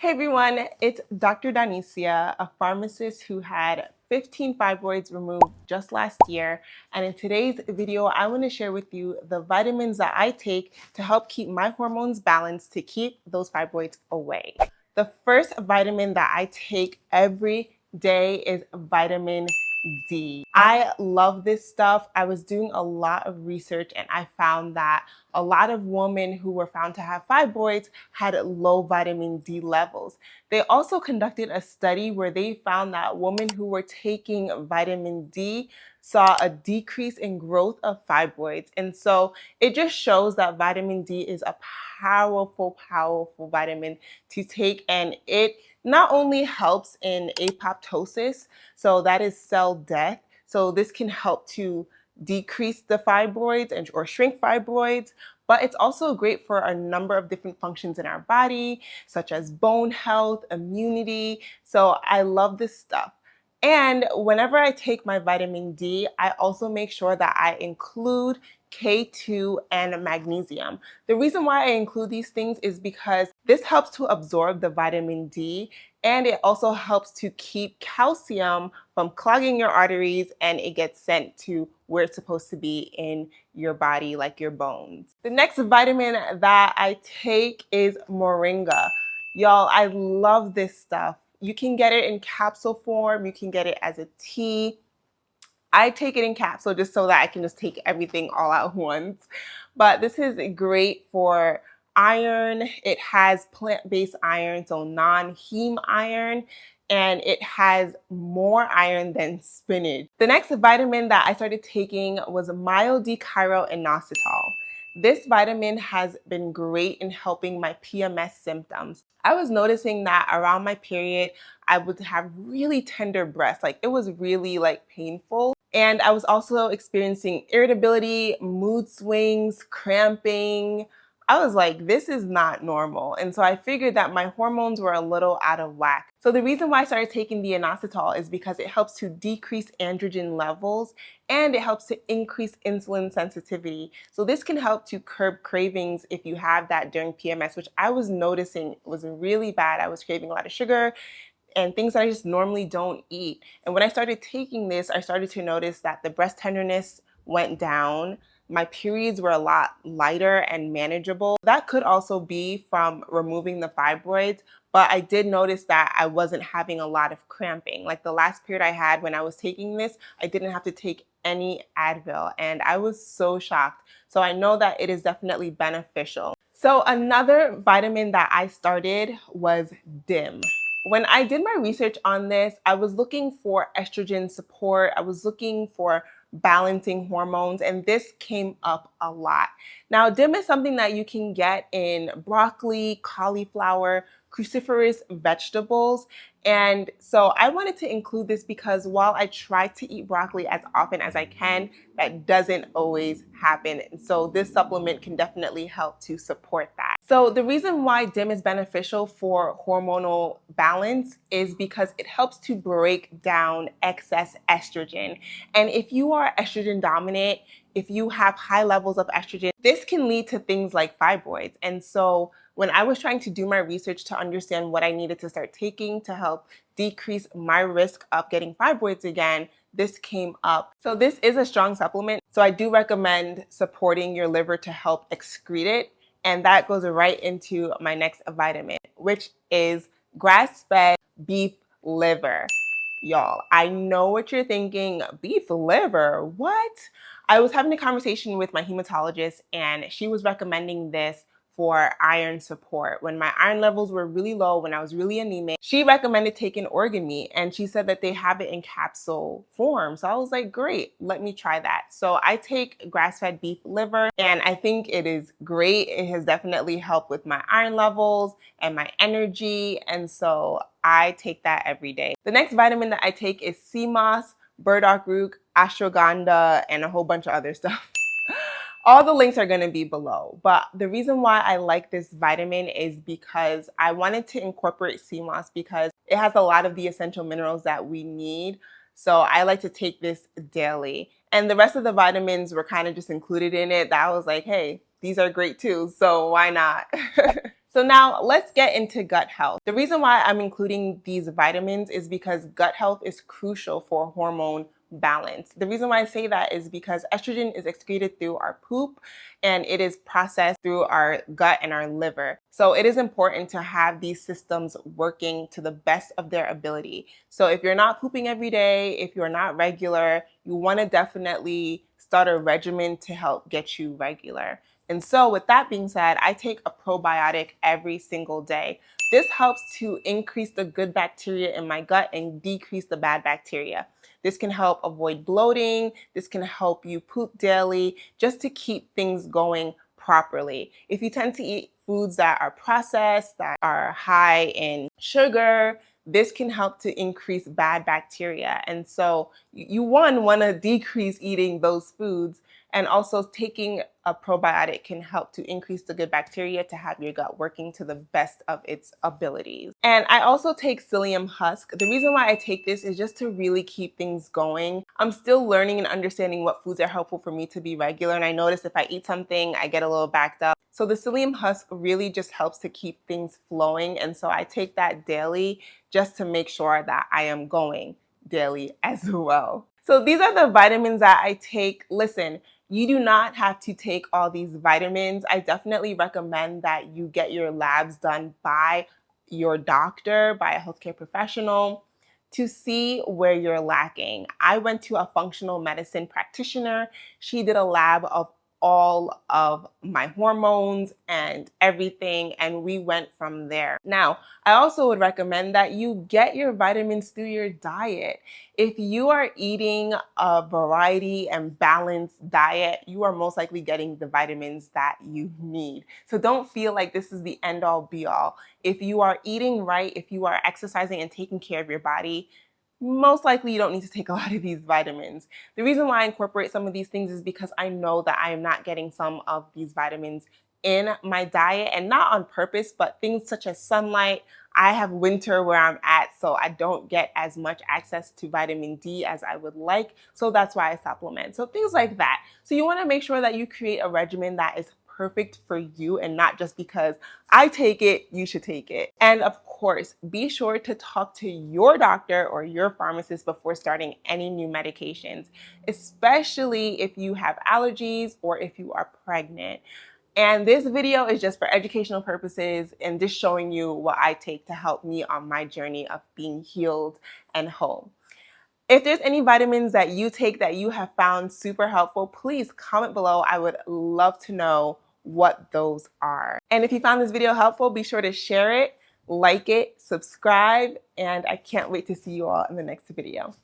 Hey everyone, it's Dr. Danicia, a pharmacist who had 15 fibroids removed just last year. And in today's video, I want to share with you the vitamins that I take to help keep my hormones balanced to keep those fibroids away. The first vitamin that I take every day is vitamin D. I love this stuff. I was doing a lot of research and I found that a lot of women who were found to have fibroids had low vitamin D levels. They also conducted a study where they found that women who were taking vitamin D saw a decrease in growth of fibroids. And so it just shows that vitamin D is a powerful vitamin to take, and it not only helps in apoptosis, so that is cell death. So this can help to decrease the fibroids or shrink fibroids, but it's also great for a number of different functions in our body, such as bone health, immunity. So I love this stuff. And whenever I take my vitamin D, I also make sure that I include K2 and magnesium. The reason why I include these things is because this helps to absorb the vitamin D, and it also helps to keep calcium from clogging your arteries, and it gets sent to where it's supposed to be in your body, like your bones. The next vitamin that I take is moringa. Y'all, I love this stuff. You can get it in capsule form, you can get it as a tea. I take it in capsule just so that I can just take everything all at once. But this is great for iron. It has plant-based iron, so non-heme iron, and it has more iron than spinach. The next vitamin that I started taking was myodechiroinositol. This vitamin has been great in helping my PMS symptoms. I was noticing that around my period, I would have really tender breasts. Like it was really painful. And I was also experiencing irritability, mood swings, cramping. I was like, this is not normal. And so I figured that my hormones were a little out of whack. So the reason why I started taking the inositol is because it helps to decrease androgen levels and it helps to increase insulin sensitivity. So this can help to curb cravings if you have that during PMS, which I was noticing was really bad. I was craving a lot of sugar and things that I just normally don't eat. And when I started taking this, I started to notice that the breast tenderness went down. My periods were a lot lighter and manageable. That could also be from removing the fibroids, but I did notice that I wasn't having a lot of cramping. Like the last period I had when I was taking this, I didn't have to take any Advil, and I was so shocked. So I know that it is definitely beneficial. So another vitamin that I started was DIM. When I did my research on this, I was looking for estrogen support. I was looking for balancing hormones, and this came up a lot. Now, DIM is something that you can get in broccoli, cauliflower, cruciferous vegetables. And so I wanted to include this because while I try to eat broccoli as often as I can, that doesn't always happen. And so this supplement can definitely help to support that. So the reason why DIM is beneficial for hormonal balance is because it helps to break down excess estrogen. And if you are estrogen dominant, if you have high levels of estrogen, this can lead to things like fibroids. And so when I was trying to do my research to understand what I needed to start taking to help decrease my risk of getting fibroids again, this came up. So this is a strong supplement. So I do recommend supporting your liver to help excrete it. And that goes right into my next vitamin, which is grass-fed beef liver. Y'all, I know what you're thinking, beef liver, what? I was having a conversation with my hematologist and she was recommending this for iron support. When my iron levels were really low, when I was really anemic, she recommended taking organ meat, and she said that they have it in capsule form. So I was like, great, let me try that. So I take grass-fed beef liver, and I think it is great. It has definitely helped with my iron levels and my energy, and so I take that every day. The next vitamin that I take is sea moss, burdock root, ashwagandha, and a whole bunch of other stuff. All the links are going to be below, but the reason why I like this vitamin is because I wanted to incorporate sea moss because it has a lot of the essential minerals that we need. So I like to take this daily. And the rest of the vitamins were kind of just included in it that I was like, hey, these are great too, so why not? So now let's get into gut health. The reason why I'm including these vitamins is because gut health is crucial for hormone balance. The reason why I say that is because estrogen is excreted through our poop and it is processed through our gut and our liver. So it is important to have these systems working to the best of their ability. So if you're not pooping every day, if you're not regular, you want to definitely start a regimen to help get you regular. And so with that being said, I take a probiotic every single day. This helps to increase the good bacteria in my gut and decrease the bad bacteria. This can help avoid bloating. This can help you poop daily just to keep things going properly. If you tend to eat foods that are processed, that are high in sugar, this can help to increase bad bacteria. And so you want to decrease eating those foods, and also taking a probiotic can help to increase the good bacteria to have your gut working to the best of its abilities. And I also take psyllium husk. The reason why I take this is just to really keep things going. I'm still learning and understanding what foods are helpful for me to be regular. And I notice if I eat something, I get a little backed up. So the psyllium husk really just helps to keep things flowing. And so I take that daily just to make sure that I am going daily as well. So these are the vitamins that I take. Listen, you do not have to take all these vitamins. I definitely recommend that you get your labs done by your doctor, by a healthcare professional, to see where you're lacking. I went to a functional medicine practitioner. She did a lab of all of my hormones and everything, and we went from there. Now, I also would recommend that you get your vitamins through your diet. If you are eating a variety and balanced diet, you are most likely getting the vitamins that you need. So don't feel like this is the end all be all. If you are eating right, if you are exercising and taking care of your body, most likely you don't need to take a lot of these vitamins. The reason why I incorporate some of these things is because I know that I am not getting some of these vitamins in my diet, and not on purpose, but things such as sunlight. I have winter where I'm at, so I don't get as much access to vitamin D as I would like. So that's why I supplement. So things like that. So you want to make sure that you create a regimen that is perfect for you and not just because I take it, you should take it. And of course, be sure to talk to your doctor or your pharmacist before starting any new medications, especially if you have allergies or if you are pregnant. And this video is just for educational purposes and just showing you what I take to help me on my journey of being healed and whole. If there's any vitamins that you take that you have found super helpful, please comment below. I would love to know what those are. And if you found this video helpful, be sure to share it, like it, subscribe, and I can't wait to see you all in the next video.